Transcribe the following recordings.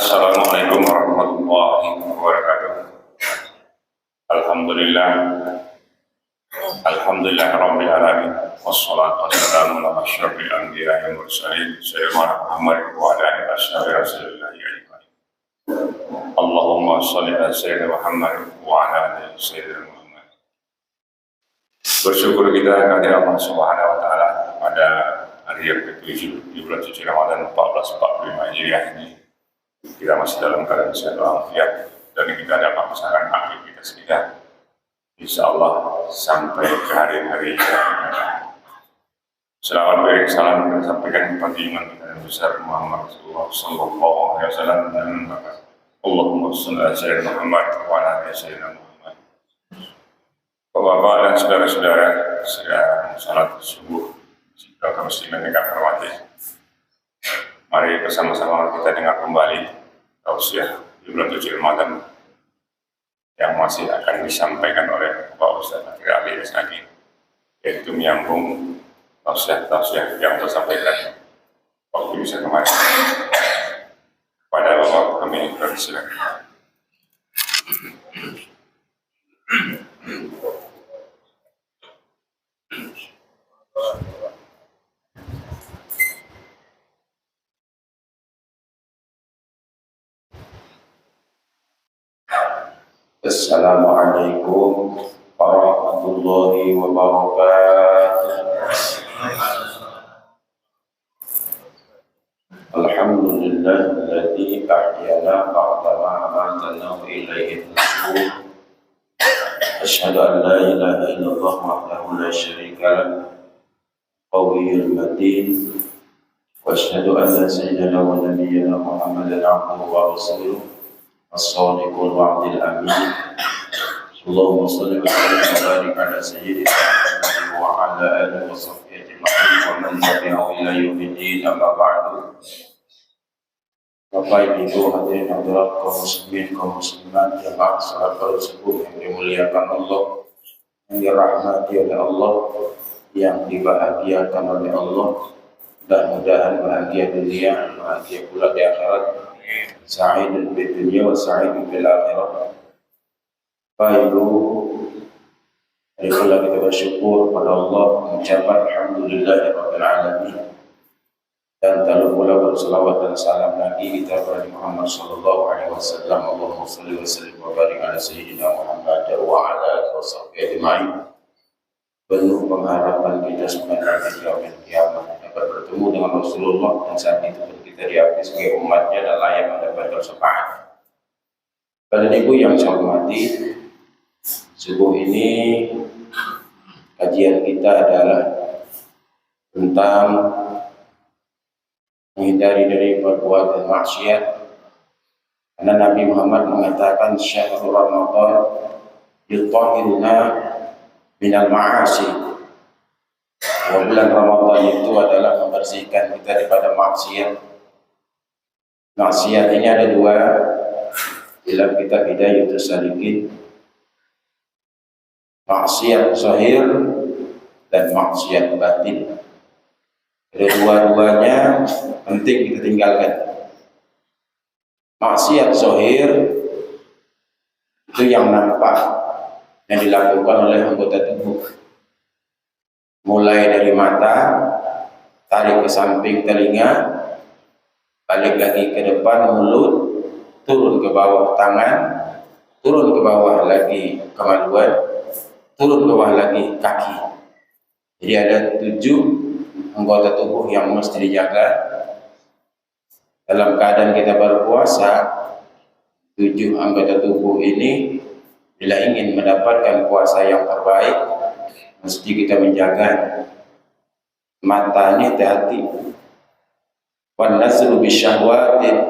Assalamualaikum warahmatullahi wabarakatuh. Alhamdulillah, alhamdulillah rabbil alamin. Wassalatu wassalamu ala asyrafil anbiya'i wal mursalin sayyidina Muhammad wa ala alihi washabihi rasulillah ajmain. Allahumma shalli ala sayyidina Muhammad wa ala ali sayyidina Muhammad. Bersyukur kita kepada Allah Subhanahu wa taala pada hari yang ke-7 di bulan suci Ramadan 1445 Hijriah ini. Kita masih dalam keadaan sehat walafiat dan kita dapat melaksanakan aktivitas kita, insya Allah sampai ke hari-hari yang selamat beri salam dan sampaikan pagi iman kita yang besar Muhammad Rasulullah Sallallahu Alaihi Wasallam dan Allahumma shalli ala sayyidina Muhammad wa ala ali sayyidina Muhammad. Bapak-bapak dan saudara-saudara, sedang salat subuh jika kaum muslimin yang hormati. Mari bersama-sama kita dengar kembali tausiah di bulan suci Ramadan yang masih akan disampaikan oleh Bapak Ustaz Akhir Ali Esnagi, yaitu menyambung tausiah yang tersampaikan waktu bisa kemarin. Pada Bapak kami persilakan. Assalamualaikum warahmatullahi wabarakatuh. Alhamdulillahilladzi ahyana ba'da ma amatana wa ilaihi nusyur. Asyhadu an la ilaha illallah wahdahu la syarika lahu qawiyyul matin wa asyhadu anna sayyidana wa nabiyyana Muhammadan abduhu wa rasuluh as-sadiqul wa'dil amin. Allahumma shalli wa sallim wa barik ala sayyidina Muhammad wa ala alihi wa sahbihi ajma'in wa man tabi'ahum ila yaumiddin, amma ba'du. Bapak Ibu hadirin hadirat kaum muslimin kaum muslimat jamaah salat subuh yang dimuliakan Allah, yang dirahmati oleh Allah, yang dibahagiakan oleh Allah, mudah-mudahan bahagia dunia, bahagia pula di akhirat. Sa'idun fid dunya wa sa'idun fil akhirah. Bapak Ibu, marilah kita bersyukur pada Allah, mengucapkan alhamdulillahirabbil alamin, dan tak lupa berselawat dan salam lagi kita kepada Muhammad sallallahu alaihi wasallam. Allahumma shalli wa sallim wa barik ala sayyidina Muhammad wa ala alihi washabbihi ajma'in. Penuh pengharapan kita sebenarnya di yaumil kiamat dapat bertemu dengan Rasulullah, dan saat itu kita diakui sebagai umatnya dan layak mendapatkan syafaat. Bapak Ibu yang saya hormati, subuh ini kajian kita adalah tentang menghindari dari perbuatan maksiat, karena Nabi Muhammad mengatakan syahrul Ramadan yutahhiruna minal ma'asi. Bulan Ramadan itu adalah membersihkan kita daripada maksiat. Maksiat ini ada dua dalam kitab Hidayatus Salikin: maksiat zahir dan maksiat batin. Kedua-duanya penting kita tinggalkan. Maksiat zahir itu yang nampak, yang dilakukan oleh anggota tubuh, mulai dari mata, tarik ke samping telinga, balik lagi ke depan mulut, turun ke bawah tangan, turun ke bawah lagi kemaluan, turun ke bawah lagi kaki. Jadi ada 7 anggota tubuh yang mesti dijaga. Dalam keadaan kita berpuasa, 7 anggota tubuh ini bila ingin mendapatkan puasa yang terbaik, mesti kita menjaga. Matanya hati-hati. Wan nasru bisyahwatin,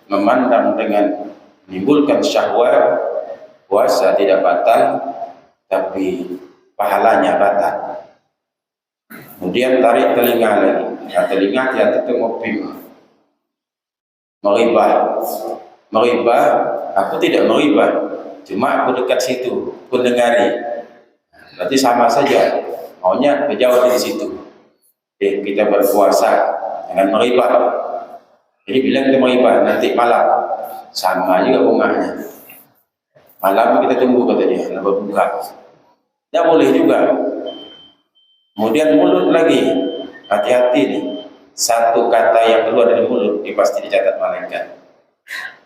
memandang dengan menimbulkan syahwat. Puasa tidak batal, tapi pahalanya batal. Kemudian tarik telinga lagi. Ya, telinga dia ketemu pim. Meribah. Meribah, aku tidak meribah, cuma aku dekat situ, aku dengari. Berarti sama saja. Maunya kejauh dari situ. Kita berpuasa dengan meribah. Jadi bila kita meribah nanti malam, sama juga bunganya. Malam kita tunggu kata dia, nak buka. Tidak boleh juga. Kemudian mulut lagi, hati-hati nih. Satu kata yang keluar dari mulut ini pasti dicatat malaikat.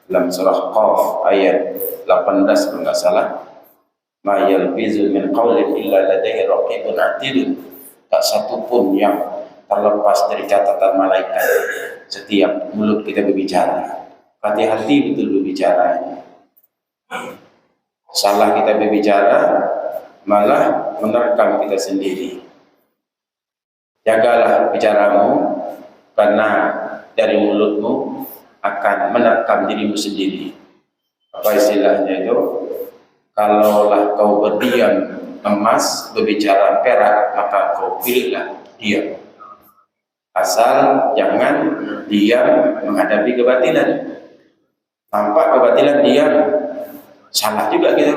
Dalam surah Qaf ayat 18 kalau nggak salah, ma yalfizu min qawlin illa ladaihi raqibun atidun. Tak satu pun yang terlepas dari catatan malaikat setiap mulut kita berbicara. Hati-hati betul berbicara. Salah kita berbicara malah menerkam kita sendiri. Jagalah bicaramu, karena dari mulutmu akan menerkam dirimu sendiri. Apa istilahnya itu? Kalaulah kau berdiam emas, berbicara perak, maka kau pilihlah diam. Asal jangan diam menghadapi kebatilan. Tampak kebatilan diam, salah juga kita.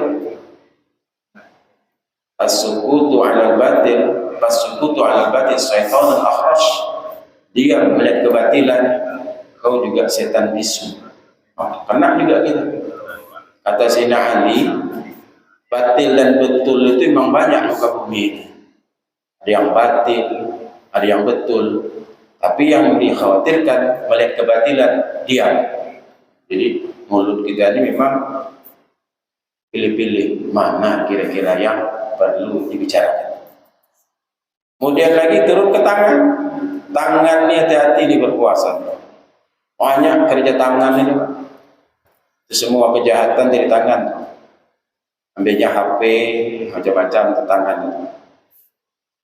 As-sukutu 'alal batil, as-sukutu 'alal batil syaitanun akhraj. Diam melihat kebatilan, kau juga setan bisu. Kena juga kita. Kata Sayyidina Ali, batil dan betul itu memang banyak muka bumi ini. Ada yang batil, ada yang betul. Tapi yang dikhawatirkan melihat kebatilan, diam. Jadi mulut kita ini memang pilih-pilih mana kira-kira yang perlu dibicarakan. Kemudian lagi turun ke tangan. Tangan ini hati-hati ini berpuasa. Banyak kerja tangan ini. Semua kejahatan dari tangan. Ambilnya HP, macam-macam ke tangan.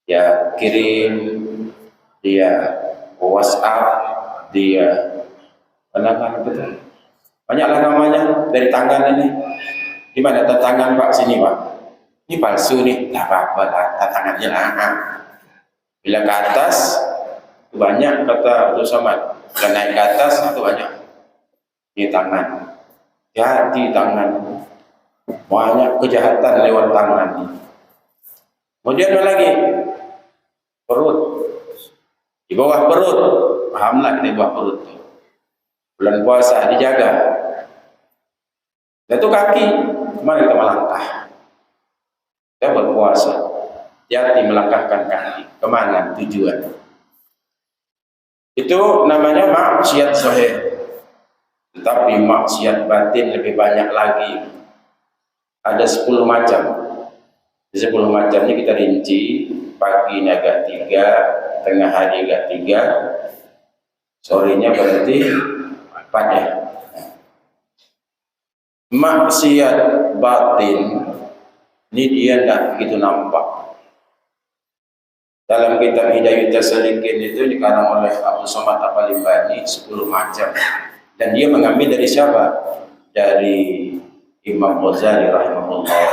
Dia kirim, dia WhatsApp, dia apa betul. Banyaklah namanya dari tangan ini. Gimana tangan Pak sini Pak? Ini palsu nih, tak apa-apa, tangannya lah. Bila ke atas banyak kata Abdul Somad, dan naik ke atas itu banyak. Ini tangan, hati tangan, banyak kejahatan lewat tangan. Kemudian ada lagi perut, di bawah perut, pahamlah kita di bawah perut. Bulan puasa dijaga. Dan itu kaki, kemana kita melangkah? Kita berpuasa, hati melangkahkan kaki, kemana tujuan? Itu namanya maksiat zahir. Tetapi maksiat batin lebih banyak lagi. Ada 10 macam. Di 10 macamnya kita rinci. Pagi ini agak 3, tengah hari agak 3, sorenya berarti 4 ya. Maksiat batin ini dia tidak begitu nampak. Dalam kitab Hidayat Salikin itu dikarang oleh Abu Somad Al-Limbani 10 macam. Dan dia mengambil dari siapa? Dari Imam Ghazali rahimahullah.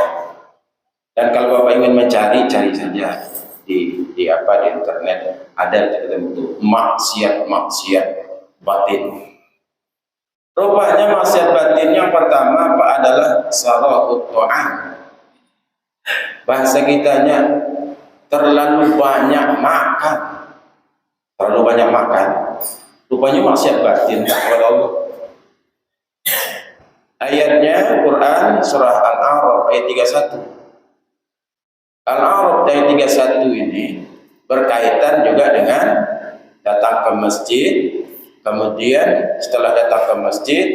Dan kalau Bapak ingin mencari, cari saja di internet, ada tertentu maksiat batin. Rupanya maksiat batin yang pertama apa adalah sarahut ta'am. Bahasa kitanya terlalu banyak makan. Terlalu banyak makan. Rupanya maksiat batin kepada Allah. Ayatnya Quran surah Al-A'raf ayat 31. Al-A'raf ayat 31 ini berkaitan juga dengan datang ke masjid. Kemudian setelah datang ke masjid,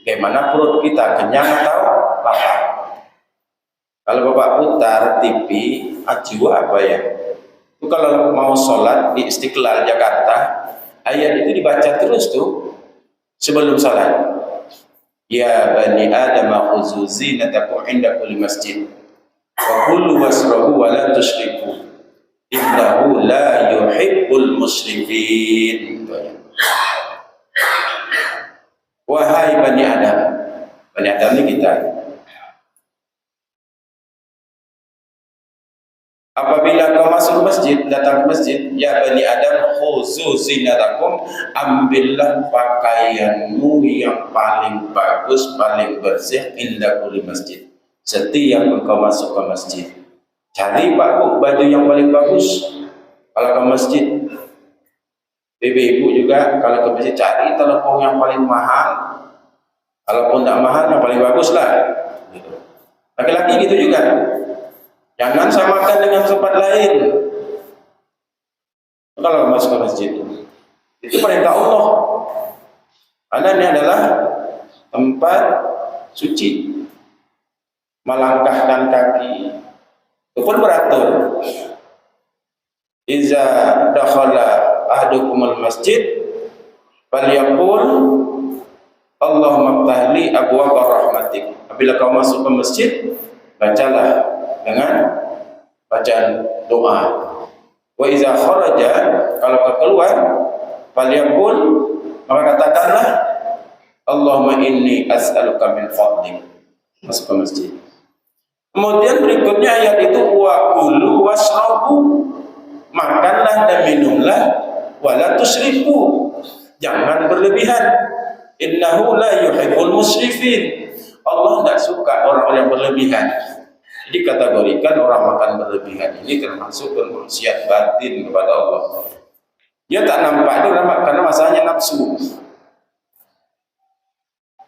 bagaimana perut kita, kenyang atau lapar? Kalau Bapak putar TV, ajwa apa ya? Itu kalau mau sholat di Istiqlal Jakarta, ayat itu dibaca terus tuh sebelum sholat. Ya bani Adam khuzu zinatakum inda kulli masjid. Wa kulu wasrabu wa la tusyriku. Innahu la yuhibbul musyrifin. Wahai Bani Adam. Bani Adam ini kita. Apabila kau masuk masjid, datang ke masjid, ya Bani Adam khuzu zinatakum, ambillah pakaianmu yang paling bagus, paling bersih inda kulli masjid. Setiap engkau masuk ke masjid, cari baju yang paling bagus. Kalau ke masjid, ibu-ibu juga kalau ke masjid cari telepon yang paling mahal, Kalaupun tidak mahal, yang paling bagus lah. Gitu. Laki-laki gitu juga. Jangan samakan dengan tempat lain. Kalau masuk ke masjid, itu perintah Allah. Karena ini adalah tempat suci. Melangkahkan kaki itu pun beratur. Iza dakhala ahdukumul masjid falyaqul Allahumma ftahli abwaaba rahmatik. Apabila kau masuk ke masjid, bacalah dengan bacaan doa. Wa iza kharaja, kalau kau keluar, falyaqul, maka katakanlah Allahumma inni as'aluka min fadlik. Masuk ke masjid. Kemudian berikutnya ayat itu wa kulu washrabu, makanlah dan minumlah, wala tusrifu, jangan berlebihan. Innahu la yuhibbul musrifin. Allah tidak suka orang yang berlebihan. Jadi kategorikan orang makan berlebihan ini termasuk bermaksiat batin kepada Allah. Dia tak nampak itu karena masalahnya nafsu.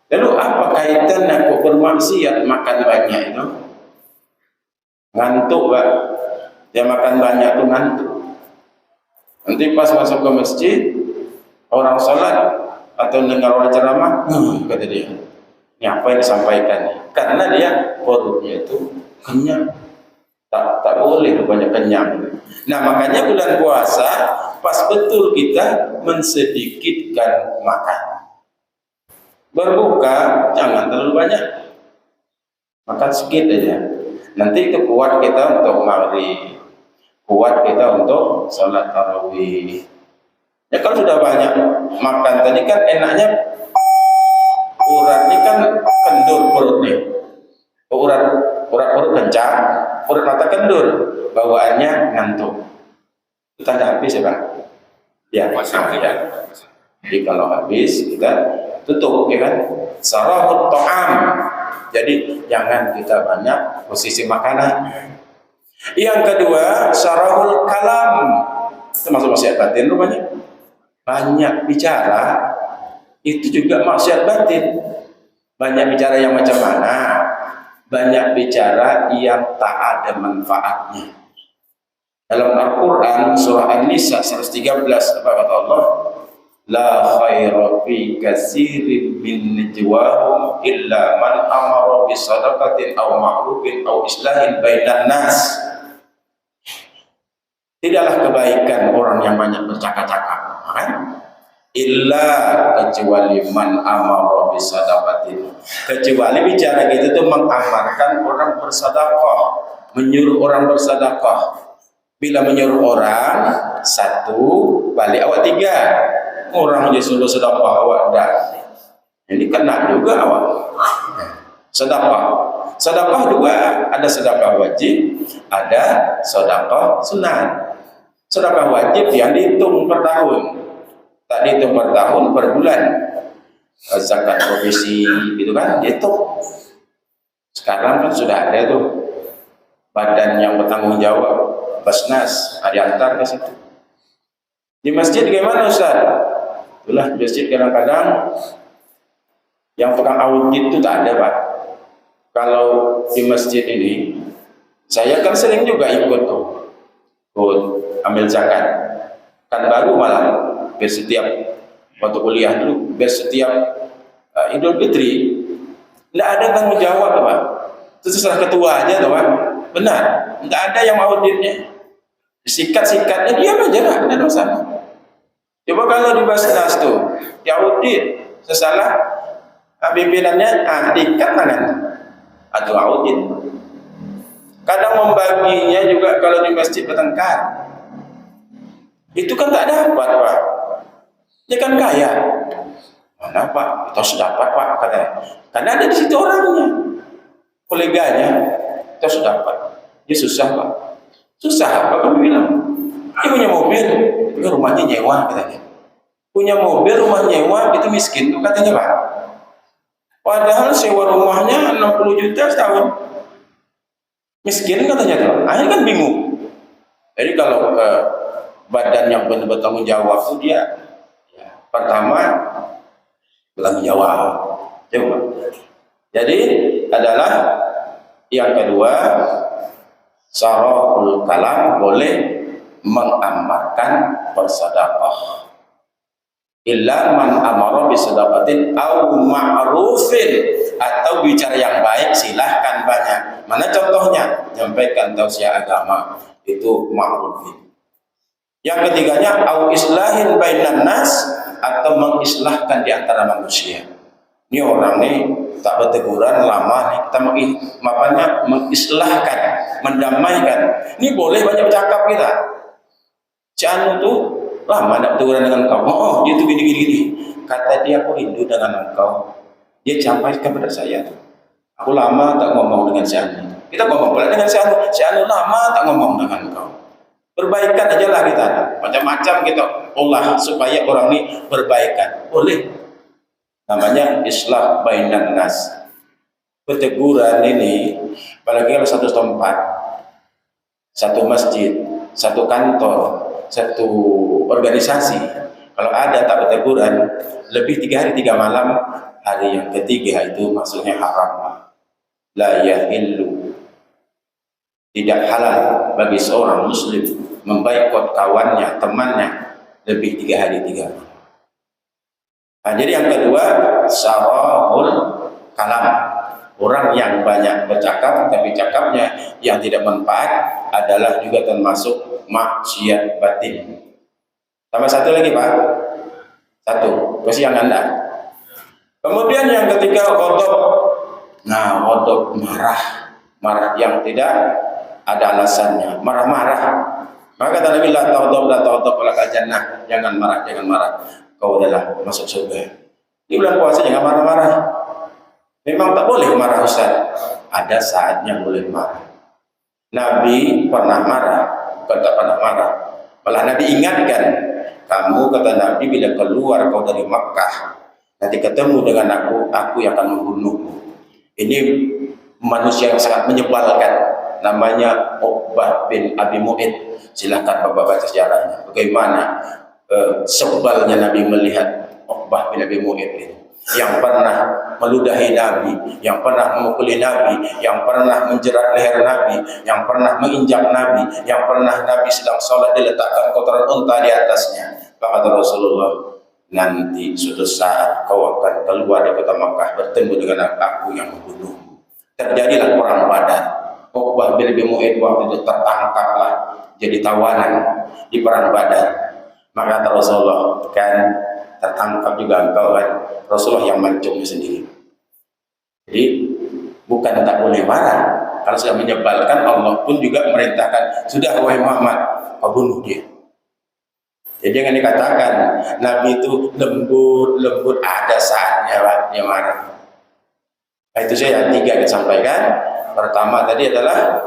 Lalu apa kaitan aku bermaksiat makan banyak itu? Ngantuk, Pak. Dia makan banyak itu ngantuk. Nanti pas masuk ke masjid, orang sholat atau dengar orang ceramah, kata dia, ini apa yang disampaikan? Karena dia perutnya itu kenyang. Tak boleh banyak kenyang. Nah, makanya bulan puasa pas betul kita mensedikitkan makan. Berbuka jangan terlalu banyak, makan sedikit aja. Nanti itu kuat kita untuk maghrib, kuat kita untuk sholat tarawih. Ya kalau sudah banyak makan tadi kan enaknya urat ini kan kendur perutnya, urat perut kencang, urat mata kendur, bawaannya ngantuk. Itu tanda habis ya Pak? Ya, ya. Jadi kalau habis kita tutup, ya kan? Sarahut ta'am. Jadi jangan kita banyak posisi makanan. Yang kedua, sarahul kalam. Itu masuk maksiat batin rupanya. Banyak bicara itu juga maksiat batin. Banyak bicara yang macam mana? Banyak bicara yang tak ada manfaatnya. Dalam Al-Quran surah An-Nisa 113 apa kata Allah? La khaira fi katsirin min najwahum illa man amara bi shadaqatin aw ma'rufin aw islahin bainan nas. Tidaklah kebaikan orang yang banyak bercakap-cakap, kan? Illa kecuali man amara bi shadaqatin. Kecuali bicara kita itu mengamarkan orang bersedekah, menyuruh orang bersedekah. Bila menyuruh orang satu, balik awak tiga. Orang disuruh sedekah awak dah. Ini kena juga awak. Sedekah. Sedekah dua, ada sedekah wajib, ada sedekah sunat. Sedekah wajib yang dihitung per tahun. Tak dihitung per tahun, per bulan. Zakat provisi gitu kan, dihitung. Sekarang kan sudah ada tuh badan yang bertanggung jawab, Basnas, diantar ke situ. Di masjid gimana Ustaz? Itulah di masjid kadang-kadang yang tukang audit itu tak ada Pak. Kalau di masjid ini, saya kan sering juga ikut tuh, ambil zakat. Kan baru malah, biar setiap waktu kuliah dulu, biar setiap Idul Fitri, tidak ada tanggung jawab Pak. Itu terserah ketua aja tuh Pak. Benar, tidak ada yang auditnya. Sikat-sikatnya diam aja lah, tidak ada masalah. Coba kalau di Basnas tuh, diaudit, sesalah pimpinannya, diikat tangan atau audit. Kadang membaginya juga kalau di masjid bertengkar. Itu kan tak dapat Pak. Dia kan kaya. Mana Pak? Itu harus dapat Pak katanya. Karena ada di situ orangnya, koleganya, itu harus dapat. Dia susah Pak. Susah apa kamu bilang? Dia punya mobil, itu rumahnya nyewa katanya. Punya mobil, rumah nyewa, itu miskin tuh katanya Pak. Padahal sewa rumahnya 60 juta setahun. Miskin katanya tuh. Akhirnya kan bingung. Jadi kalau ke badan yang benar-benar bertanggung jawab itu dia, ya, pertama bertanggung jawab. Coba. Jadi adalah yang kedua, sarahul kalam boleh mengamarkan bersedekah. Illa man amara bisedaqatin au ma'rufin, atau bicara yang baik silahkan banyak. Mana contohnya? Menyampaikan tausiah agama itu ma'rufin. Yang ketiganya au islahin bainan nas, atau mengislahkan di antara manusia. Ini orang nih tak berteguran lama nih, kita mengislahkan, mendamaikan. Ini boleh banyak bercakap kita. Si anu tuh lama tidak berteguran dengan kau. Oh, dia tuh gini. Kata dia, aku rindu dengan engkau. Dia sampaikan kepada saya. Aku lama tak ngomong dengan si anu. Kita ngomong pula dengan si anu. Si anu lama tak ngomong dengan engkau. Perbaikan aja lah kita. Macam-macam kita olah supaya orang ini berbaikan. Boleh. Namanya islah bainan nas. Berteguran ini, apalagi kalau satu tempat, satu masjid, satu kantor, satu organisasi, kalau ada tak berteguran lebih 3 hari 3 malam, hari yang ketiga itu maksudnya haram. La yahillu, tidak halal bagi seorang muslim membaikot kawannya, temannya lebih 3 hari 3 malam. Nah, jadi yang kedua, sarahul kalam, orang yang banyak bercakap tapi cakapnya yang tidak manfaat adalah juga termasuk maksiat batin. Tambah satu lagi Pak, satu kesian Anda. Kemudian yang ketiga ghadab. Nah, ghadab marah yang tidak ada alasannya, marah-marah. Maka kata Nabi, la taghdab wala jannah, jangan marah, kau adalah masuk surga. Di bulan puasa jangan marah-marah. Memang tak boleh marah Ustaz, ada saatnya boleh marah. Nabi pernah marah, bukan tak pernah marah. Malah Nabi ingatkan, kamu kata Nabi bila keluar kau dari Makkah, nanti ketemu dengan aku yang akan membunuhmu. Ini manusia yang sangat menyebalkan, namanya Uqbah bin Abi Mu'id. Silahkan Bapak baca sejarahnya. Bagaimana sebalnya Nabi melihat Uqbah bin Abi Mu'id itu, yang pernah meludahi Nabi, yang pernah memukuli Nabi, yang pernah menjerat leher Nabi, yang pernah menginjak Nabi, yang pernah Nabi sedang sholat diletakkan kotoran unta di atasnya. Kata Rasulullah, nanti suatu saat kau akan keluar dari kota Makkah bertemu dengan aku yang membunuhmu. Terjadilah perang Badar. Uqbah bin Abi Mu'id waktu itu tertangkaplah jadi tawanan di perang Badar. Maka kata Rasulullah, kan tertangkap juga engkau kan? Rasulullah yang mancungnya sendiri. Jadi bukan tak boleh marah. Kalau sudah menyebalkan, Allah pun juga merintahkan, sudah wahai Muhammad, kau bunuh dia. Jadi jangan dikatakan Nabi itu lembut, ada saatnya Pak, dia marah. Nah, itu saya 3 disampaikan. Pertama tadi adalah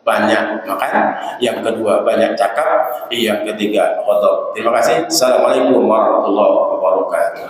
banyak makan, yang kedua banyak cakap, yang ketiga ghadab. Terima kasih. Assalamualaikum warahmatullahi wabarakatuh.